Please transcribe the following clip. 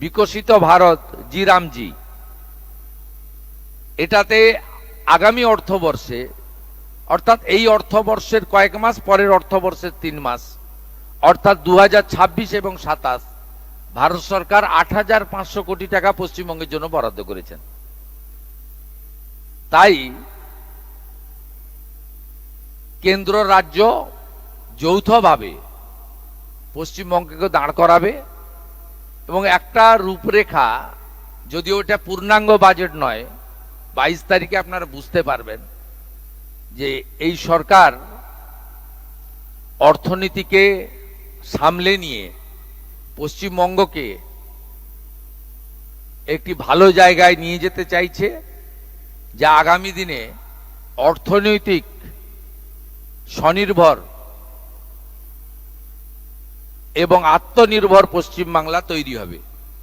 বিকশিত ভারত জি রামজি, এটাতে আগামী অর্থবর্ষে, অর্থাৎ এই অর্থবর্ষের কয়েক মাস পরের অর্থবর্ষের 3 মাস, অর্থাৎ 2026 এবং 27, ভারত সরকার 8,500 কোটি টাকা পশ্চিমবঙ্গের জন্য বরাদ্দ করেছেন। তাই কেন্দ্র রাজ্য যৌথভাবে পশ্চিমবঙ্গকে দাঁড় করাবে এবং একটা রূপরেখা, যদিও এটা পূর্ণাঙ্গ বাজেট নয়, 22 তারিখে আপনারা বুঝতে পারবেন যে এই সরকার অর্থনীতিকে সামলে নিয়ে পশ্চিমবঙ্গকে একটি ভালো জায়গায় নিয়ে যেতে চাইছে, যা আগামী দিনে অর্থনৈতিক স্বনির্ভর এবং আত্মনির্ভর পশ্চিমবাংলা তৈরি হবে।